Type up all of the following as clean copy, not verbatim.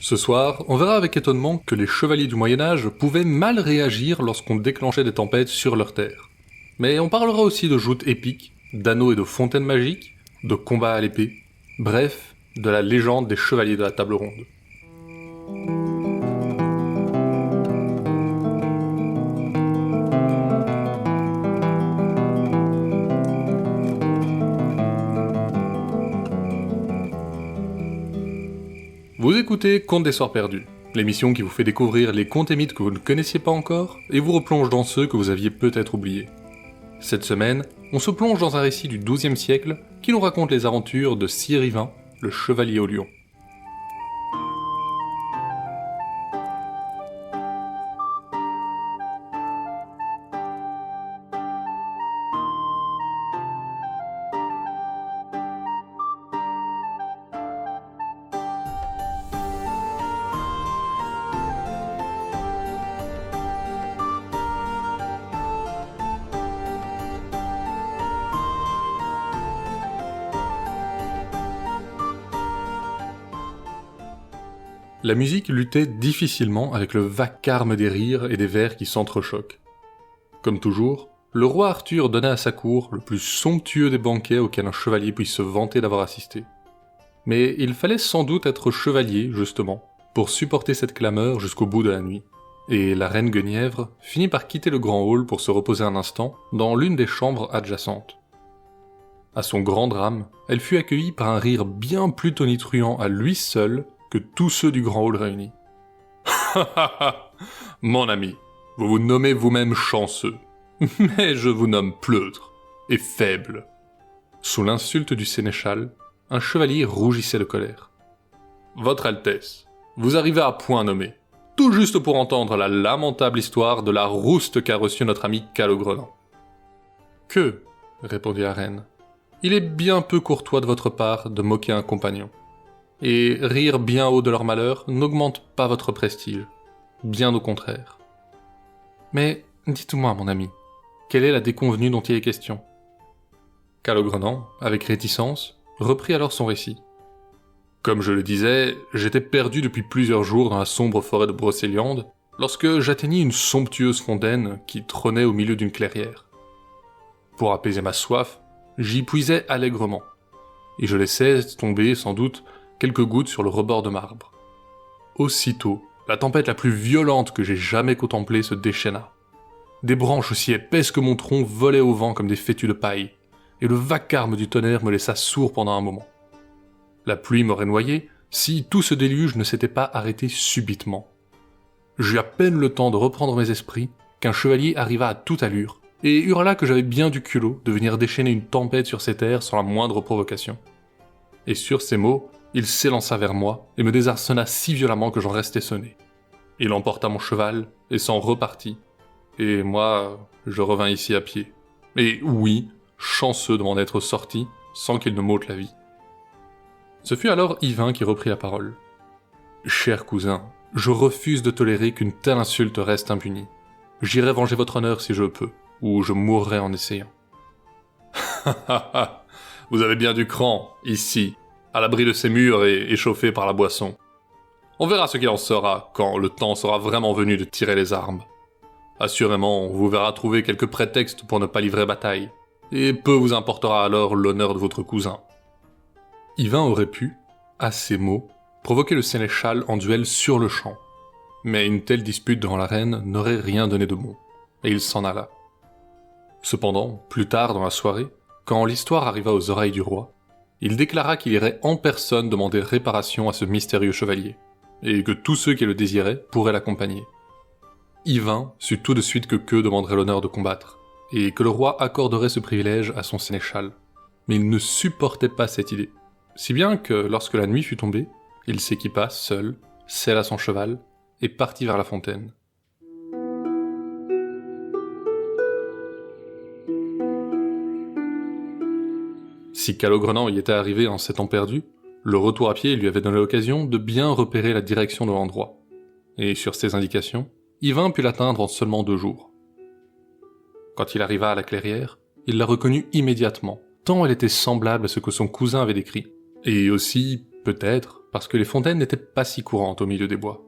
Ce soir, on verra avec étonnement que les chevaliers du Moyen-Âge pouvaient mal réagir lorsqu'on déclenchait des tempêtes sur leur terre. Mais on parlera aussi de joutes épiques, d'anneaux et de fontaines magiques, de combats à l'épée, bref, de la légende des chevaliers de la table ronde. Vous écoutez Contes des Soirs Perdus, l'émission qui vous fait découvrir les contes et mythes que vous ne connaissiez pas encore et vous replonge dans ceux que vous aviez peut-être oubliés. Cette semaine, on se plonge dans un récit du XIIe siècle qui nous raconte les aventures de Sir Yvain, le chevalier au lion. La musique luttait difficilement avec le vacarme des rires et des vers qui s'entrechoquent. Comme toujours, le roi Arthur donna à sa cour le plus somptueux des banquets auxquels un chevalier puisse se vanter d'avoir assisté. Mais il fallait sans doute être chevalier, justement, pour supporter cette clameur jusqu'au bout de la nuit. Et la reine Guenièvre finit par quitter le grand hall pour se reposer un instant dans l'une des chambres adjacentes. À son grand drame, elle fut accueillie par un rire bien plus tonitruant à lui seul que tous ceux du grand hall réunis. Mon ami, vous vous nommez vous-même chanceux, mais je vous nomme pleutre et faible. Sous l'insulte du sénéchal, un chevalier rougissait de colère. Votre Altesse, vous arrivez à point nommé, tout juste pour entendre la lamentable histoire de la rouste qu'a reçue notre ami Calogrenant. Que, répondit la reine, il est bien peu courtois de votre part de moquer un compagnon. Et rire bien haut de leur malheur n'augmente pas votre prestige, bien au contraire. Mais dites-moi, mon ami, quelle est la déconvenue dont il est question ? Calogrenant, avec réticence, reprit alors son récit. Comme je le disais, j'étais perdu depuis plusieurs jours dans la sombre forêt de Brocéliande, lorsque j'atteignis une somptueuse fontaine qui trônait au milieu d'une clairière. Pour apaiser ma soif, j'y puisais allègrement, et je laissais tomber, sans doute, quelques gouttes sur le rebord de marbre. Aussitôt, la tempête la plus violente que j'ai jamais contemplée se déchaîna. Des branches aussi épaisses que mon tronc volaient au vent comme des fétus de paille, et le vacarme du tonnerre me laissa sourd pendant un moment. La pluie m'aurait noyé si tout ce déluge ne s'était pas arrêté subitement. J'eus à peine le temps de reprendre mes esprits qu'un chevalier arriva à toute allure et hurla que j'avais bien du culot de venir déchaîner une tempête sur ces terres sans la moindre provocation. Et sur ces mots, il s'élança vers moi et me désarçonna si violemment que j'en restai sonné. Il emporta mon cheval et s'en repartit. Et moi, je revins ici à pied. Et oui, chanceux de m'en être sorti sans qu'il ne m'ôte la vie. Ce fut alors Yvain qui reprit la parole. « Cher cousin, je refuse de tolérer qu'une telle insulte reste impunie. J'irai venger votre honneur si je peux, ou je mourrai en essayant. » Vous avez bien du cran, ici, à l'abri de ces murs et échauffé par la boisson. On verra ce qu'il en sera quand le temps sera vraiment venu de tirer les armes. Assurément, on vous verra trouver quelques prétextes pour ne pas livrer bataille, et peu vous importera alors l'honneur de votre cousin. Yvain aurait pu, à ces mots, provoquer le sénéchal en duel sur le champ, mais une telle dispute devant la reine n'aurait rien donné de bon, et il s'en alla. Cependant, plus tard dans la soirée, quand l'histoire arriva aux oreilles du roi, il déclara qu'il irait en personne demander réparation à ce mystérieux chevalier, et que tous ceux qui le désiraient pourraient l'accompagner. Yvain sut tout de suite que demanderait l'honneur de combattre, et que le roi accorderait ce privilège à son sénéchal. Mais il ne supportait pas cette idée, si bien que lorsque la nuit fut tombée, il s'équipa seul, sella son cheval, et partit vers la fontaine. Si Calogrenant y était arrivé en s'étant perdu, le retour à pied lui avait donné l'occasion de bien repérer la direction de l'endroit. Et sur ces indications, Yvain put l'atteindre en seulement 2 jours. Quand il arriva à la clairière, il la reconnut immédiatement, tant elle était semblable à ce que son cousin avait décrit. Et aussi, peut-être, parce que les fontaines n'étaient pas si courantes au milieu des bois.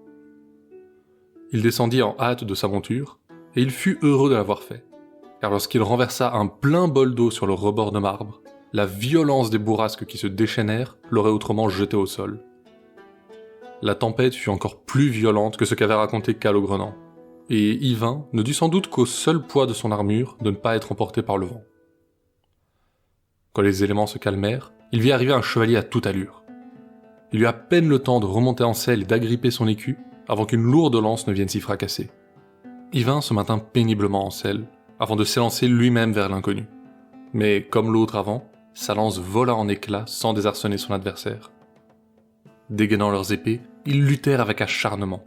Il descendit en hâte de sa monture, et il fut heureux de l'avoir fait, car lorsqu'il renversa un plein bol d'eau sur le rebord de marbre, la violence des bourrasques qui se déchaînèrent l'aurait autrement jeté au sol. La tempête fut encore plus violente que ce qu'avait raconté Calogrenant, et Yvain ne dut sans doute qu'au seul poids de son armure de ne pas être emporté par le vent. Quand les éléments se calmèrent, il vit arriver un chevalier à toute allure. Il eut à peine le temps de remonter en selle et d'agripper son écu avant qu'une lourde lance ne vienne s'y fracasser. Yvain se maintint péniblement en selle avant de s'élancer lui-même vers l'inconnu. Mais comme l'autre avant, sa lance vola en éclats sans désarçonner son adversaire. Dégainant leurs épées, ils luttèrent avec acharnement.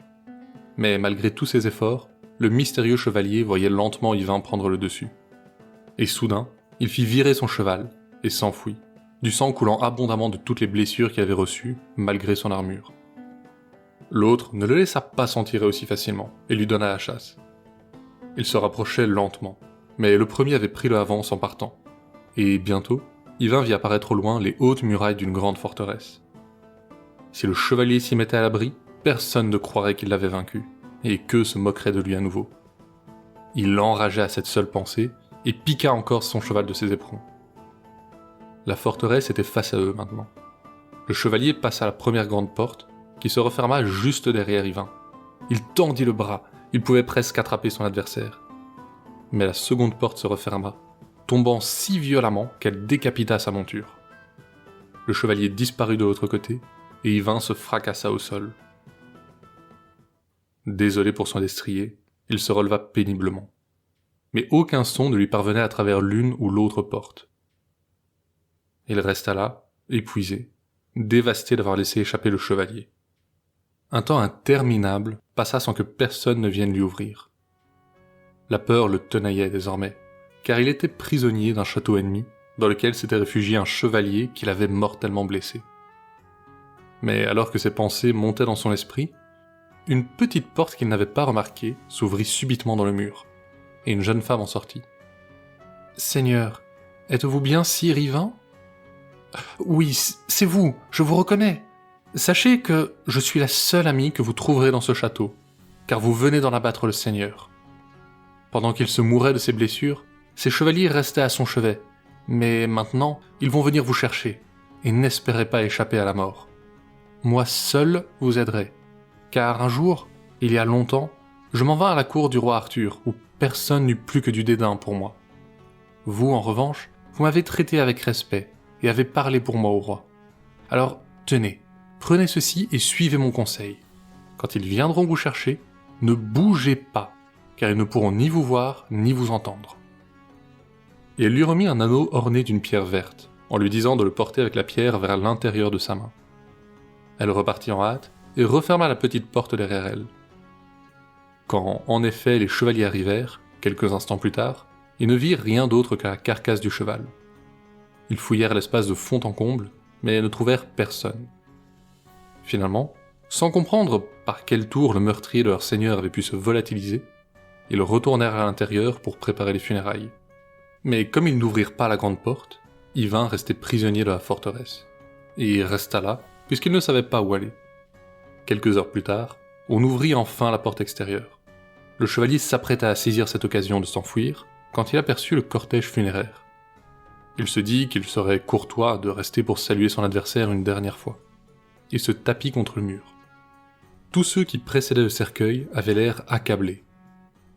Mais malgré tous ses efforts, le mystérieux chevalier voyait lentement Yvain prendre le dessus. Et soudain, il fit virer son cheval et s'enfuit, du sang coulant abondamment de toutes les blessures qu'il avait reçues, malgré son armure. L'autre ne le laissa pas s'en tirer aussi facilement et lui donna la chasse. Il se rapprochait lentement, mais le premier avait pris le avance en partant, et bientôt, Yvain vit apparaître au loin les hautes murailles d'une grande forteresse. Si le chevalier s'y mettait à l'abri, personne ne croirait qu'il l'avait vaincu, et qu'eux se moqueraient de lui à nouveau. Il l'enrageait à cette seule pensée, et piqua encore son cheval de ses éperons. La forteresse était face à eux maintenant. Le chevalier passa la première grande porte, qui se referma juste derrière Yvain. Il tendit le bras, il pouvait presque attraper son adversaire. Mais la seconde porte se referma, tombant si violemment qu'elle décapita sa monture. Le chevalier disparut de l'autre côté, et Yvain se fracassa au sol. Désolé pour son destrier, il se releva péniblement. Mais aucun son ne lui parvenait à travers l'une ou l'autre porte. Il resta là, épuisé, dévasté d'avoir laissé échapper le chevalier. Un temps interminable passa sans que personne ne vienne lui ouvrir. La peur le tenaillait désormais, car il était prisonnier d'un château ennemi, dans lequel s'était réfugié un chevalier qui l'avait mortellement blessé. Mais alors que ses pensées montaient dans son esprit, une petite porte qu'il n'avait pas remarquée s'ouvrit subitement dans le mur, et une jeune femme en sortit. « Seigneur, êtes-vous bien sire Yvain ? »« Oui, c'est vous, je vous reconnais. Sachez que je suis la seule amie que vous trouverez dans ce château, car vous venez d'en abattre le seigneur. Pendant qu'il se mourait de ses blessures, ses chevaliers restaient à son chevet, mais maintenant, ils vont venir vous chercher, et n'espérez pas échapper à la mort. Moi seul vous aiderai, car un jour, il y a longtemps, je m'en vins à la cour du roi Arthur, où personne n'eut plus que du dédain pour moi. Vous, en revanche, vous m'avez traité avec respect, et avez parlé pour moi au roi. Alors, tenez, prenez ceci et suivez mon conseil. Quand ils viendront vous chercher, ne bougez pas, car ils ne pourront ni vous voir, ni vous entendre. » Et elle lui remit un anneau orné d'une pierre verte, en lui disant de le porter avec la pierre vers l'intérieur de sa main. Elle repartit en hâte, et referma la petite porte derrière elle. Quand, en effet, les chevaliers arrivèrent, quelques instants plus tard, ils ne virent rien d'autre que la carcasse du cheval. Ils fouillèrent l'espace de fond en comble, mais ne trouvèrent personne. Finalement, sans comprendre par quel tour le meurtrier de leur seigneur avait pu se volatiliser, ils retournèrent à l'intérieur pour préparer les funérailles. Mais comme ils n'ouvrirent pas la grande porte, Yvain restait prisonnier de la forteresse. Et il resta là, puisqu'il ne savait pas où aller. Quelques heures plus tard, on ouvrit enfin la porte extérieure. Le chevalier s'apprêta à saisir cette occasion de s'enfuir, quand il aperçut le cortège funéraire. Il se dit qu'il serait courtois de rester pour saluer son adversaire une dernière fois. Il se tapit contre le mur. Tous ceux qui précédaient le cercueil avaient l'air accablés.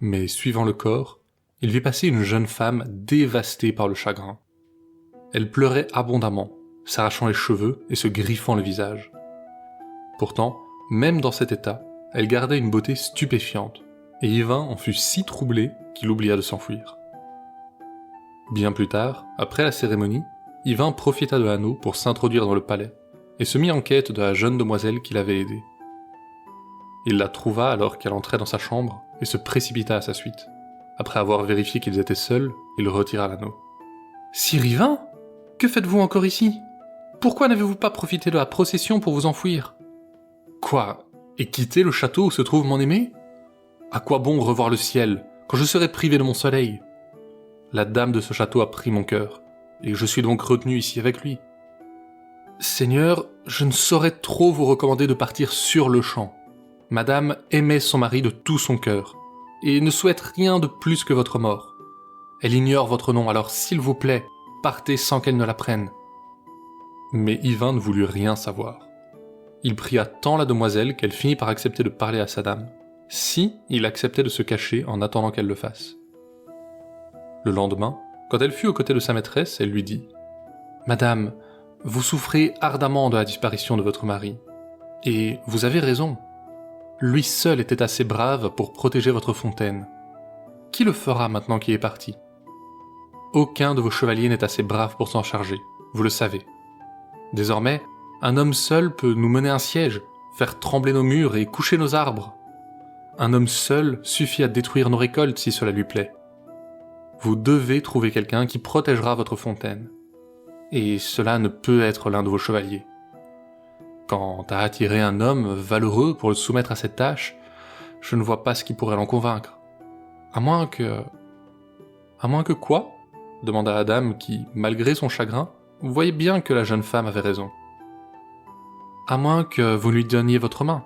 Mais suivant le corps, il vit passer une jeune femme dévastée par le chagrin. Elle pleurait abondamment, s'arrachant les cheveux et se griffant le visage. Pourtant, même dans cet état, elle gardait une beauté stupéfiante, et Yvain en fut si troublé qu'il oublia de s'enfuir. Bien plus tard, après la cérémonie, Yvain profita de l'anneau pour s'introduire dans le palais, et se mit en quête de la jeune demoiselle qui l'avait aidé. Il la trouva alors qu'elle entrait dans sa chambre, et se précipita à sa suite. Après avoir vérifié qu'ils étaient seuls, il retira l'anneau. « Sire Yvain ? Que faites-vous encore ici ? Pourquoi n'avez-vous pas profité de la procession pour vous enfuir ? Quoi ? Et quitter le château où se trouve mon aimé ? À quoi bon revoir le ciel, quand je serai privé de mon soleil ? La dame de ce château a pris mon cœur, et je suis donc retenu ici avec lui. » Seigneur, je ne saurais trop vous recommander de partir sur le champ. Madame aimait son mari de tout son cœur, et ne souhaite rien de plus que votre mort. Elle ignore votre nom, alors s'il vous plaît, partez sans qu'elle ne l'apprenne. » Mais Yvain ne voulut rien savoir. Il pria tant la demoiselle qu'elle finit par accepter de parler à sa dame, si il acceptait de se cacher en attendant qu'elle le fasse. Le lendemain, quand elle fut aux côtés de sa maîtresse, elle lui dit « Madame, vous souffrez ardemment de la disparition de votre mari. Et vous avez raison. Lui seul était assez brave pour protéger votre fontaine. Qui le fera maintenant qu'il est parti ? Aucun de vos chevaliers n'est assez brave pour s'en charger, vous le savez. Désormais, un homme seul peut nous mener un siège, faire trembler nos murs et coucher nos arbres. Un homme seul suffit à détruire nos récoltes si cela lui plaît. Vous devez trouver quelqu'un qui protégera votre fontaine. Et cela ne peut être l'un de vos chevaliers. Quant à attirer un homme valeureux pour le soumettre à cette tâche, je ne vois pas ce qui pourrait l'en convaincre. À moins que... À moins que quoi ? Demanda la dame qui, malgré son chagrin, voyait bien que la jeune femme avait raison. À moins que vous lui donniez votre main.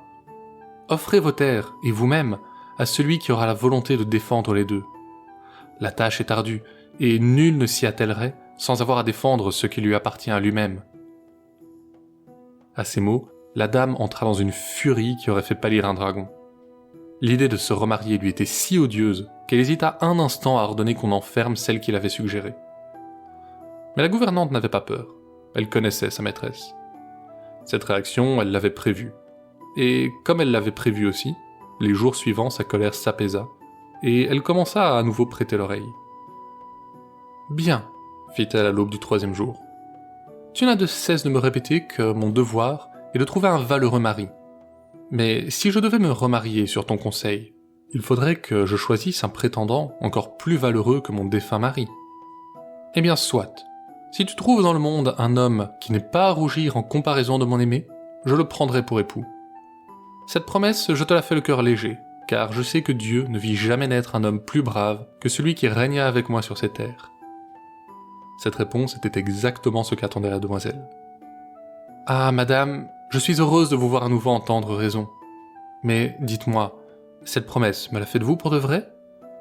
Offrez vos terres, et vous-même, à celui qui aura la volonté de défendre les deux. La tâche est ardue, et nul ne s'y attellerait sans avoir à défendre ce qui lui appartient à lui-même. À ces mots, la dame entra dans une furie qui aurait fait pâlir un dragon. L'idée de se remarier lui était si odieuse qu'elle hésita un instant à ordonner qu'on enferme celle qu'il avait suggérée. Mais la gouvernante n'avait pas peur. Elle connaissait sa maîtresse. Cette réaction, elle l'avait prévue. Et comme elle l'avait prévu aussi, les jours suivants, sa colère s'apaisa, et elle commença à nouveau prêter l'oreille. « Bien, » fit-elle à l'aube du 3e jour. « Tu n'as de cesse de me répéter que mon devoir est de trouver un valeureux mari. Mais si je devais me remarier sur ton conseil, il faudrait que je choisisse un prétendant encore plus valeureux que mon défunt mari. Eh bien soit, si tu trouves dans le monde un homme qui n'est pas à rougir en comparaison de mon aimé, je le prendrai pour époux. Cette promesse, je te la fais le cœur léger, car je sais que Dieu ne vit jamais naître un homme plus brave que celui qui régna avec moi sur ces terres. » Cette réponse était exactement ce qu'attendait la demoiselle. « Ah, madame, je suis heureuse de vous voir à nouveau entendre raison. Mais dites-moi, cette promesse, me la faites-vous pour de vrai ?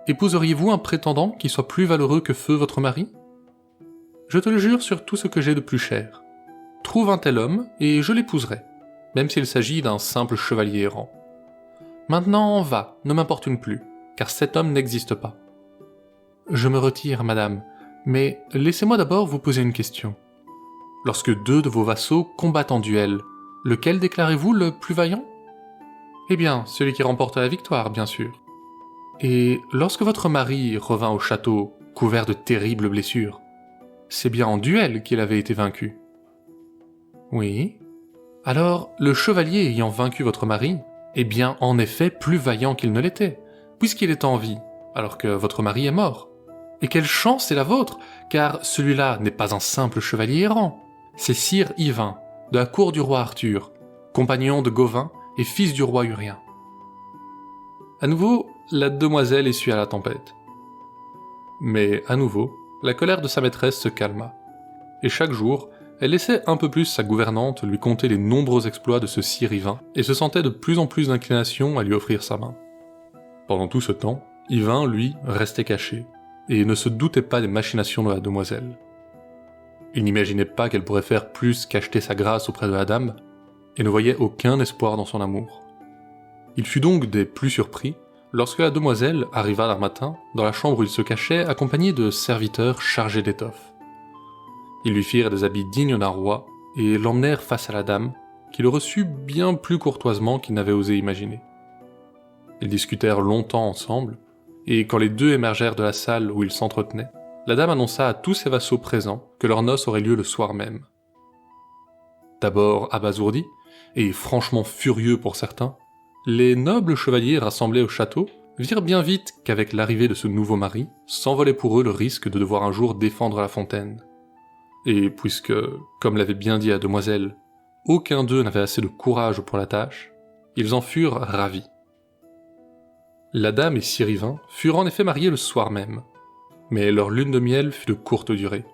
Épouseriez-vous un prétendant qui soit plus valeureux que feu votre mari ? Je te le jure sur tout ce que j'ai de plus cher. Trouve un tel homme, et je l'épouserai, même s'il s'agit d'un simple chevalier errant. Maintenant, va, ne m'importune plus, car cet homme n'existe pas. Je me retire, madame, mais laissez-moi d'abord vous poser une question. Lorsque deux de vos vassaux combattent en duel, lequel déclarez-vous le plus vaillant ? Eh bien, celui qui remporte la victoire, bien sûr. Et lorsque votre mari revint au château, couvert de terribles blessures, c'est bien en duel qu'il avait été vaincu. Oui. Alors, le chevalier ayant vaincu votre mari est bien en effet plus vaillant qu'il ne l'était, puisqu'il est en vie, alors que votre mari est mort. Et quelle chance est la vôtre, car celui-là n'est pas un simple chevalier errant. C'est sire Yvain, de la cour du roi Arthur, compagnon de Gauvin et fils du roi Urien. À nouveau, la demoiselle essuya la tempête. Mais à nouveau, la colère de sa maîtresse se calma, et chaque jour, elle laissait un peu plus sa gouvernante lui conter les nombreux exploits de ce sire Yvain, et se sentait de plus en plus d'inclination à lui offrir sa main. Pendant tout ce temps, Yvain, lui, restait caché, et ne se doutait pas des machinations de la demoiselle. Il n'imaginait pas qu'elle pourrait faire plus qu'acheter sa grâce auprès de la dame, et ne voyait aucun espoir dans son amour. Il fut donc des plus surpris lorsque la demoiselle arriva d'un matin dans la chambre où il se cachait accompagnée de serviteurs chargés d'étoffes. Ils lui firent des habits dignes d'un roi et l'emmenèrent face à la dame, qui le reçut bien plus courtoisement qu'il n'avait osé imaginer. Ils discutèrent longtemps ensemble, et quand les deux émergèrent de la salle où ils s'entretenaient, la dame annonça à tous ses vassaux présents que leur noce aurait lieu le soir même. D'abord abasourdis, et franchement furieux pour certains, les nobles chevaliers rassemblés au château virent bien vite qu'avec l'arrivée de ce nouveau mari, s'envolait pour eux le risque de devoir un jour défendre la fontaine. Et puisque, comme l'avait bien dit la demoiselle, aucun d'eux n'avait assez de courage pour la tâche, ils en furent ravis. La dame et sire Yvain furent en effet mariés le soir même, mais leur lune de miel fut de courte durée.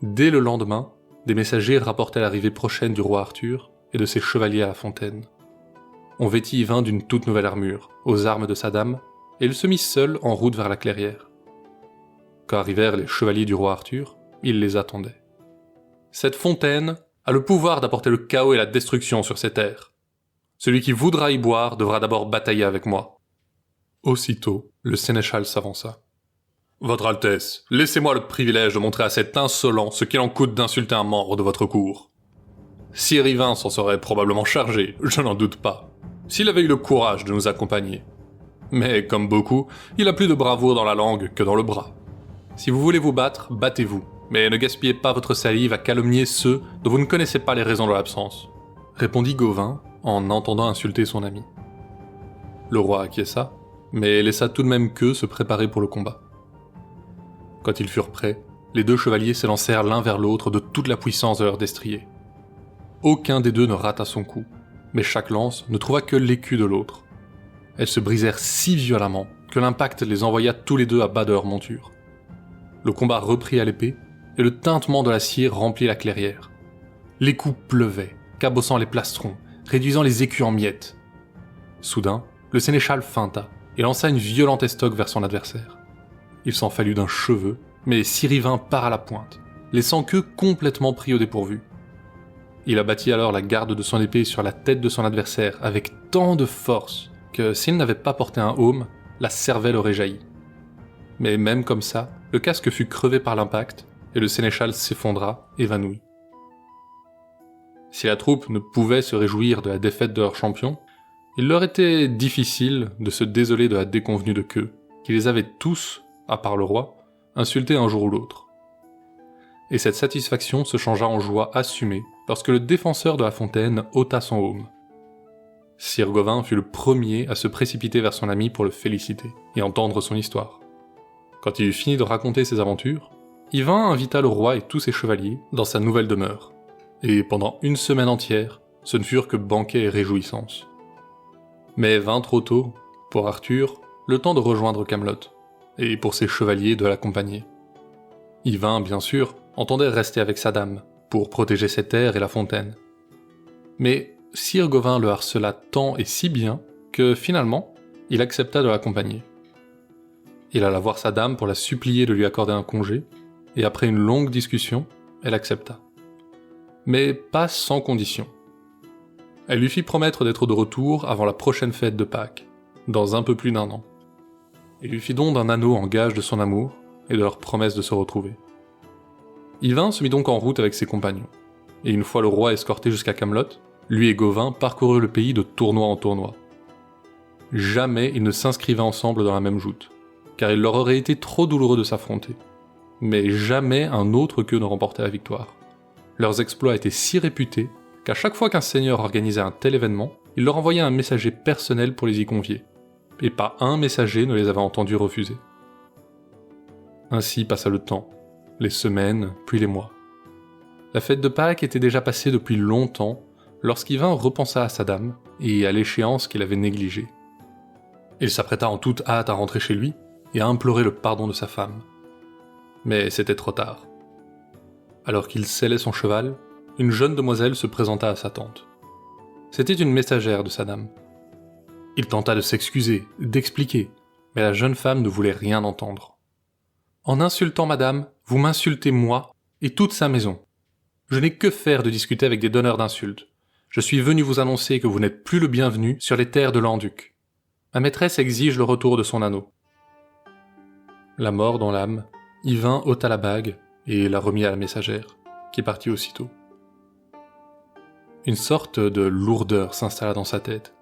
Dès le lendemain, des messagers rapportaient l'arrivée prochaine du roi Arthur et de ses chevaliers à la fontaine. On vêtit Yvain d'une toute nouvelle armure, aux armes de sa dame, et il se mit seul en route vers la clairière. Quand arrivèrent les chevaliers du roi Arthur, il les attendait. « Cette fontaine a le pouvoir d'apporter le chaos et la destruction sur ces terres. Celui qui voudra y boire devra d'abord batailler avec moi. » Aussitôt, le sénéchal s'avança. « Votre Altesse, laissez-moi le privilège de montrer à cet insolent ce qu'il en coûte d'insulter un membre de votre cour. Sir Yvain s'en serait probablement chargé, je n'en doute pas, s'il avait eu le courage de nous accompagner. Mais, comme beaucoup, il a plus de bravoure dans la langue que dans le bras. Si vous voulez vous battre, battez-vous, mais ne gaspillez pas votre salive à calomnier ceux dont vous ne connaissez pas les raisons de l'absence, » répondit Gauvin en entendant insulter son ami. Le roi acquiesça, mais laissa tout de même qu'eux se préparer pour le combat. Quand ils furent prêts, les deux chevaliers s'élancèrent l'un vers l'autre de toute la puissance de leur destrier. Aucun des deux ne rata son coup, mais chaque lance ne trouva que l'écu de l'autre. Elles se brisèrent si violemment que l'impact les envoya tous les deux à bas de leur monture. Le combat reprit à l'épée, et le tintement de l'acier remplit la clairière. Les coups pleuvaient, cabossant les plastrons, réduisant les écus en miettes. Soudain, le sénéchal feinta et lança une violente estoque vers son adversaire. Il s'en fallut d'un cheveu, mais Sir Yvain part à la pointe, laissant qu'eux complètement pris au dépourvu. Il abattit alors la garde de son épée sur la tête de son adversaire avec tant de force que s'il n'avait pas porté un aume, la cervelle aurait jailli. Mais même comme ça, le casque fut crevé par l'impact et le sénéchal s'effondra, évanoui. Si la troupe ne pouvait se réjouir de la défaite de leur champion, il leur était difficile de se désoler de la déconvenue de Queue, qui les avait tous, à part le roi, insultés un jour ou l'autre. Et cette satisfaction se changea en joie assumée lorsque le défenseur de la fontaine ôta son aume. Sir Gauvin fut le premier à se précipiter vers son ami pour le féliciter et entendre son histoire. Quand il eut fini de raconter ses aventures, Yvain invita le roi et tous ses chevaliers dans sa nouvelle demeure, et pendant une semaine entière, ce ne furent que banquets et réjouissances. Mais vint trop tôt, pour Arthur, le temps de rejoindre Camelot, et pour ses chevaliers de l'accompagner. Yvain, bien sûr, entendait rester avec sa dame, pour protéger ses terres et la fontaine. Mais Sir Gauvin le harcela tant et si bien que, finalement, il accepta de l'accompagner. Il alla voir sa dame pour la supplier de lui accorder un congé, et après une longue discussion, elle accepta. Mais pas sans condition. Elle lui fit promettre d'être de retour avant la prochaine fête de Pâques, dans un peu plus d'1 an. Il lui fit don d'un anneau en gage de son amour et de leur promesse de se retrouver. Yvain se mit donc en route avec ses compagnons, et une fois le roi escorté jusqu'à Camelot, lui et Gauvin parcoururent le pays de tournoi en tournoi. Jamais ils ne s'inscrivaient ensemble dans la même joute, car il leur aurait été trop douloureux de s'affronter. Mais jamais un autre qu'eux ne remportait la victoire. Leurs exploits étaient si réputés qu'à chaque fois qu'un seigneur organisait un tel événement, il leur envoyait un messager personnel pour les y convier, et pas un messager ne les avait entendus refuser. Ainsi passa le temps, les semaines, puis les mois. La fête de Pâques était déjà passée depuis longtemps, lorsqu'Yvain repensa à sa dame et à l'échéance qu'il avait négligée. Il s'apprêta en toute hâte à rentrer chez lui et à implorer le pardon de sa femme. Mais c'était trop tard. Alors qu'il sellait son cheval, une jeune demoiselle se présenta à sa tante. C'était une messagère de sa dame. Il tenta de s'excuser, d'expliquer, mais la jeune femme ne voulait rien entendre. « En insultant madame, vous m'insultez moi et toute sa maison. Je n'ai que faire de discuter avec des donneurs d'insultes. Je suis venu vous annoncer que vous n'êtes plus le bienvenu sur les terres de Landuc. Ma maîtresse exige le retour de son anneau. » La mort dans l'âme, Yvain ôta la bague et la remit à la messagère, qui partit aussitôt. Une sorte de lourdeur s'installa dans sa tête.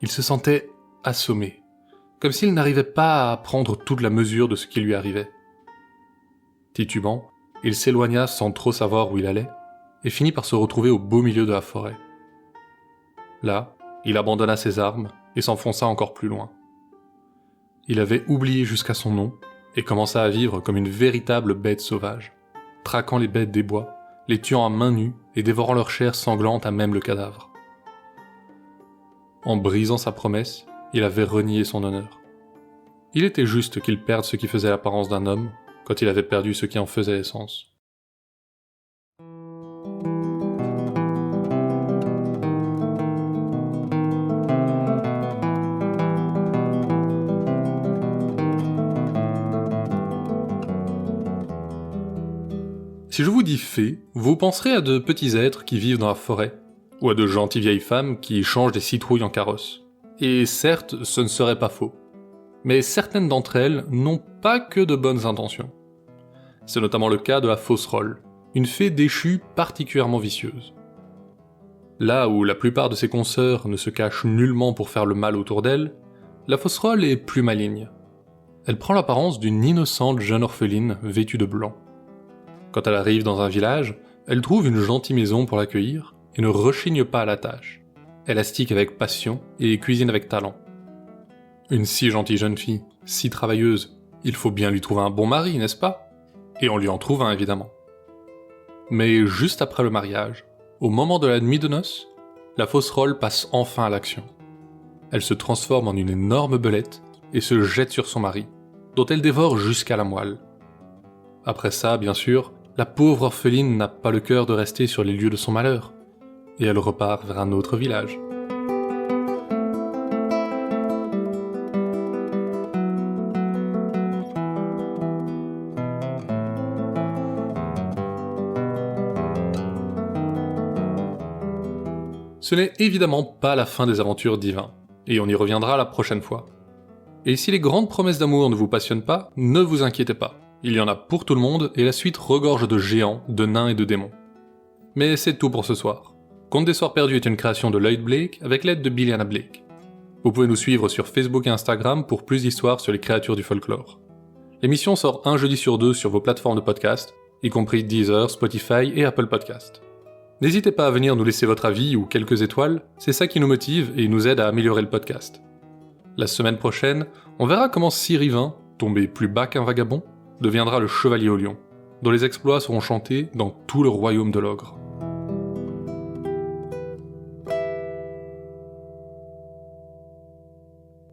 Il se sentait assommé, comme s'il n'arrivait pas à prendre toute la mesure de ce qui lui arrivait. Titubant, il s'éloigna sans trop savoir où il allait, et finit par se retrouver au beau milieu de la forêt. Là, il abandonna ses armes et s'enfonça encore plus loin. Il avait oublié jusqu'à son nom, et commença à vivre comme une véritable bête sauvage, traquant les bêtes des bois, les tuant à main nue et dévorant leur chair sanglante à même le cadavre. En brisant sa promesse, il avait renié son honneur. Il était juste qu'il perde ce qui faisait l'apparence d'un homme, quand il avait perdu ce qui en faisait l'essence. Si je vous dis fées, vous penserez à de petits êtres qui vivent dans la forêt, ou à de gentilles vieilles femmes qui changent des citrouilles en carrosse. Et certes, ce ne serait pas faux. Mais certaines d'entre elles n'ont pas que de bonnes intentions. C'est notamment le cas de la Fosserolle, une fée déchue particulièrement vicieuse. Là où la plupart de ses consoeurs ne se cachent nullement pour faire le mal autour d'elle, la Fosserolle est plus maligne. Elle prend l'apparence d'une innocente jeune orpheline vêtue de blanc. Quand elle arrive dans un village, elle trouve une gentille maison pour l'accueillir et ne rechigne pas à la tâche. Elle astique avec passion et cuisine avec talent. Une si gentille jeune fille, si travailleuse, il faut bien lui trouver un bon mari, n'est-ce pas? Et on lui en trouve un, évidemment. Mais juste après le mariage, au moment de la nuit de noces, la Fosserolle passe enfin à l'action. Elle se transforme en une énorme belette et se jette sur son mari, dont elle dévore jusqu'à la moelle. Après ça, bien sûr, la pauvre orpheline n'a pas le cœur de rester sur les lieux de son malheur, et elle repart vers un autre village. Ce n'est évidemment pas la fin des aventures d'Yvain, et on y reviendra la prochaine fois. Et si les grandes promesses d'amour ne vous passionnent pas, ne vous inquiétez pas, il y en a pour tout le monde et la suite regorge de géants, de nains et de démons. Mais c'est tout pour ce soir. Conte des Soirs Perdus est une création de Lloyd Blake avec l'aide de Billiana Blake. Vous pouvez nous suivre sur Facebook et Instagram pour plus d'histoires sur les créatures du folklore. L'émission sort un jeudi sur 2 sur vos plateformes de podcast, y compris Deezer, Spotify et Apple Podcast. N'hésitez pas à venir nous laisser votre avis ou quelques étoiles, c'est ça qui nous motive et nous aide à améliorer le podcast. La semaine prochaine, on verra comment Sir Yvain, tombé plus bas qu'un vagabond, deviendra le chevalier au lion, dont les exploits seront chantés dans tout le royaume de l'ogre.